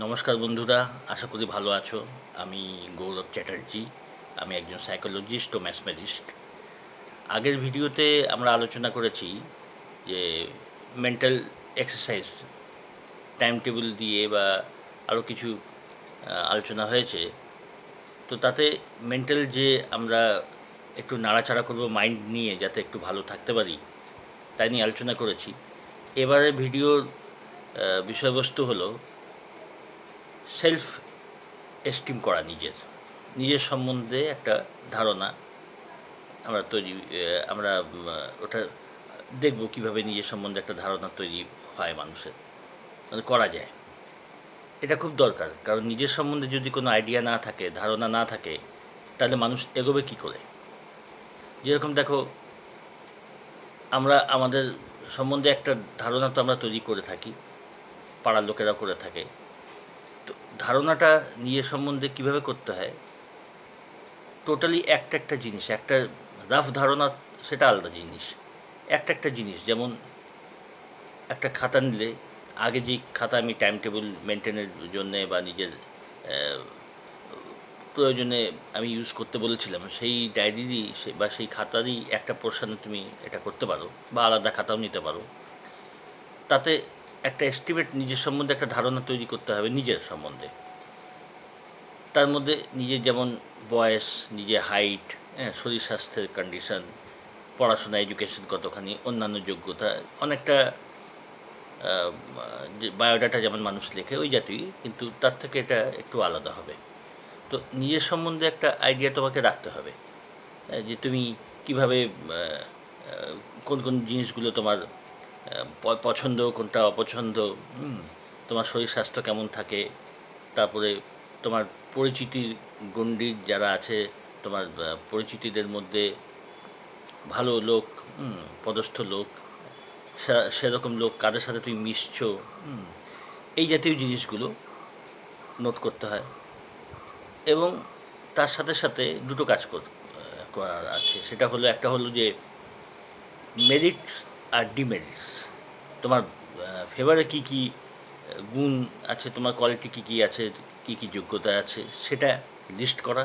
নমস্কার বন্ধুরা, আশা করি ভালো আছো। আমি গৌরব চ্যাটার্জি। আমি একজন সাইকোলজিস্ট ও ম্যাথমেটিস্ট। আগের ভিডিওতে আমরা আলোচনা করেছি যে মেন্টাল এক্সারসাইজ টাইম টেবিল দিয়ে বা আরও কিছু আলোচনা হয়েছে। তো তাতে মেন্টাল যে আমরা একটু নাড়াচাড়া করবো মাইন্ড নিয়ে যাতে একটু ভালো থাকতে পারি, তাই নিয়ে আলোচনা করেছি। এবারে ভিডিওর বিষয়বস্তু হলো সেলফ এস্টিম করা, নিজের সম্বন্ধে একটা ধারণা আমরা ওটা দেখব কিভাবে নিজের সম্বন্ধে একটা ধারণা তৈরি হয় মানুষের, মানে করা যায়। এটা খুব দরকার, কারণ নিজের সম্বন্ধে যদি কোনো আইডিয়া না থাকে, ধারণা না থাকে, তাহলে মানুষ এগোবে কী করে? যেরকম দেখো, আমরা আমাদের সম্বন্ধে একটা ধারণা তো আমরা তৈরি করে থাকি, পাড়ার লোকেরা করে থাকে। তো ধারণাটা নিজের সম্বন্ধে কীভাবে করতে হয়, টোটালি একটা একটা জিনিস, একটা রাফ ধারণা সেটা আলাদা জিনিস। একটা একটা জিনিস, যেমন একটা খাতা নিলে, আগে যেই খাতা আমি টাইম টেবিল মেনটেনের জন্যে বা নিজের প্রয়োজনে আমি ইউজ করতে বলেছিলাম, সেই ডায়েরিরই বা সেই খাতারই একটা পোর্শনে তুমি এটা করতে পারো, বা আলাদা খাতাও নিতে পারো। তাতে একটা এস্টিমেট, নিজের সম্বন্ধে একটা ধারণা তৈরি করতে হবে নিজের সম্বন্ধে। তার মধ্যে নিজের যেমন বয়স, নিজের হাইট, হ্যাঁ, শরীর স্বাস্থ্যের কন্ডিশন, পড়াশোনা, এডুকেশন কতখানি, অন্যান্য যোগ্যতা, অনেকটা যে বায়োডাটা যেমন মানুষ লেখে ওই জাতীয়, কিন্তু তার থেকে এটা একটু আলাদা হবে। তো নিজের সম্বন্ধে একটা আইডিয়া তোমাকে রাখতে হবে, যে তুমি কীভাবে, কোন কোন জিনিসগুলো তোমার পছন্দ, কোনটা অপছন্দ, তোমার শরীর স্বাস্থ্য কেমন থাকে, তারপরে তোমার পরিচিতির গণ্ডির যারা আছে, তোমার পরিচিতিদের মধ্যে ভালো লোক, পদস্থ লোক, সেরকম লোক কাদের সাথে তুমি মিশছো, এই জাতীয় জিনিসগুলো নোট করতে হয়। এবং তার সাথে সাথে দুটো কাজ করার আছে। সেটা হলো, একটা হলো যে মেরিটস আর ডিমেরিটস, তোমার ফেভারে কী কী গুণ আছে, তোমার কোয়ালিটি কী কী আছে, কী কী যোগ্যতা আছে, সেটা লিস্ট করা।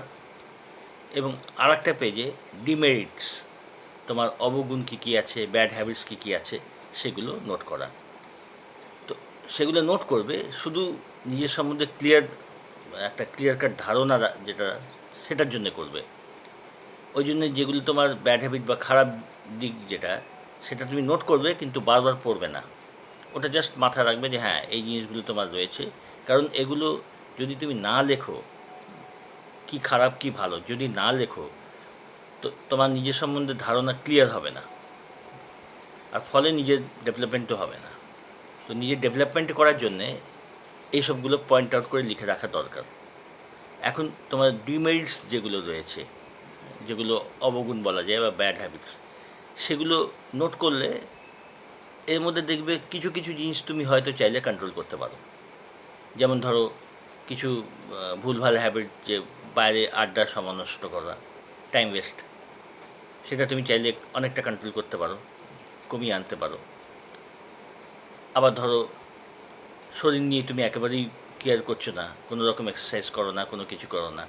এবং আর একটা পেজে ডিমেরিটস, তোমার অবগুণ কী কী আছে, ব্যাড হ্যাবিটস কী কী আছে, সেগুলো নোট করা। তো সেগুলো নোট করবে শুধু নিজের সম্বন্ধে একটা ক্লিয়ার কাট ধারণা যেটা, সেটার জন্য করবে। ওই জন্য যেগুলো তোমার ব্যাড হ্যাবিট বা খারাপ দিক যেটা, সেটা তুমি নোট করবে, কিন্তু বারবার পড়বে না। ওটা জাস্ট মাথায় রাখবে যে হ্যাঁ, এই জিনিসগুলো তোমার রয়েছে। কারণ এগুলো যদি তুমি না লেখো, কি খারাপ কি ভালো যদি না লেখো, তো তোমার নিজের সম্বন্ধে ধারণা ক্লিয়ার হবে না, আর ফলে নিজের ডেভেলপমেন্টও হবে না। তো নিজের ডেভেলপমেন্ট করার জন্যে এইসবগুলো পয়েন্ট আউট করে লিখে রাখা দরকার। এখন তোমার ডিমেরিটস যেগুলো রয়েছে, যেগুলো অবগুণ বলা যায় বা ব্যাড হ্যাবিটস, সেগুলো নোট করলে এর মধ্যে দেখবে কিছু কিছু জিনিস তুমি হয়তো চাইলে কন্ট্রোল করতে পারো। যেমন ধরো, কিছু ভুলভাল হ্যাবিট, যে বাইরে আড্ডার সময় নষ্ট করা, টাইম ওয়েস্ট, সেটা তুমি চাইলে অনেকটা কন্ট্রোল করতে পারো, কমিয়ে আনতে পারো। আবার ধরো, শরীর নিয়ে তুমি একেবারেই কেয়ার করছো না, কোনো রকম এক্সারসাইজ করো না, কোনো কিছু করো না,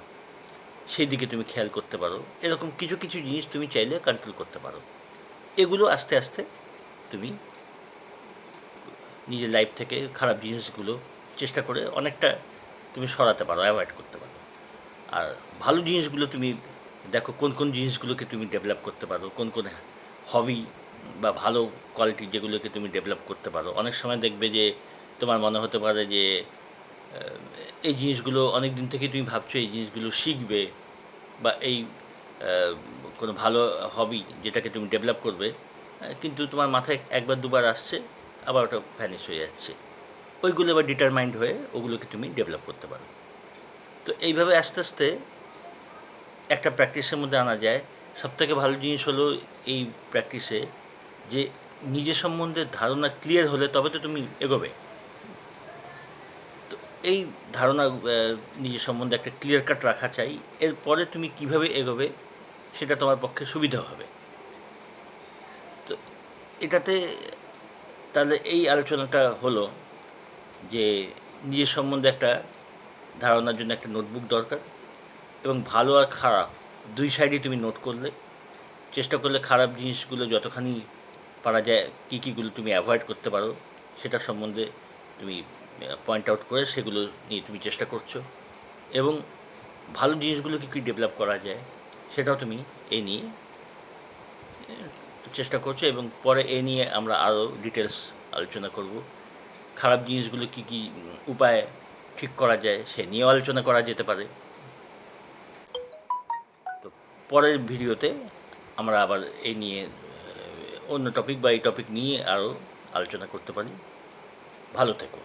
সেই দিকে তুমি খেয়াল করতে পারো। এরকম কিছু কিছু জিনিস তুমি চাইলে কন্ট্রোল করতে পারো। এগুলো আস্তে আস্তে তুমি নিজের লাইফ থেকে খারাপ জিনিসগুলো চেষ্টা করে অনেকটা তুমি সরাতে পারো, অ্যাভয়েড করতে পারো। আর ভালো জিনিসগুলো তুমি দেখো, কোন কোন জিনিসগুলোকে তুমি ডেভেলপ করতে পারো, কোন কোন হবি বা ভালো কোয়ালিটি যেগুলোকে তুমি ডেভেলপ করতে পারো। অনেক সময় দেখবে যে তোমার মনে হতে পারে যে এই জিনিসগুলো অনেক দিন থেকে তুমি ভাবছো এই জিনিসগুলো শিখবে, বা এই কোনো ভালো হবি যেটাকে তুমি ডেভেলপ করবে, কিন্তু তোমার মাথায় একবার দুবার আসছে, আবার ওটা ভ্যানিশ হয়ে যাচ্ছে। ওইগুলো এবার ডিটারমাইন্ড হয়ে ওগুলোকে তুমি ডেভেলপ করতে পারো। তো এইভাবে আস্তে আস্তে একটা প্র্যাকটিসের মধ্যে আনা যায়। সবথেকে ভালো জিনিস হলো এই প্র্যাকটিসে, যে নিজের সম্বন্ধে ধারণা ক্লিয়ার হলে তবে তো তুমি এগোবে। তো এই ধারণা, নিজের সম্বন্ধে একটা ক্লিয়ার কাট রাখা চাই। এরপরে তুমি কিভাবে এগোবে সেটা তোমার পক্ষে সুবিধা হবে। তো এটাতে তাহলে এই আলোচনাটা হলো যে নিজের সম্বন্ধে একটা ধারণার জন্য একটা নোটবুক দরকার, এবং ভালো আর খারাপ দুই সাইডই তুমি নোট করলে, চেষ্টা করলে খারাপ জিনিসগুলো যতখানি পারা যায় কী কীগুলো তুমি অ্যাভয়েড করতে পারো সেটা সম্বন্ধে তুমি পয়েন্ট আউট করে সেগুলো নিয়ে তুমি চেষ্টা করছো, এবং ভালো জিনিসগুলো কী কী ডেভেলপ করা যায় সেটাও তুমি এই নিয়ে চেষ্টা করছো, এবং পরে এ নিয়ে আমরা আরও ডিটেলস আলোচনা করব। খারাপ জিনিসগুলো কী কী উপায়ে ঠিক করা যায় সে নিয়েও আলোচনা করা যেতে পারে। তো পরের ভিডিওতে আমরা আবার এই নিয়ে অন্য টপিক বা এই টপিক নিয়ে আরও আলোচনা করতে পারি। ভালো থেকো।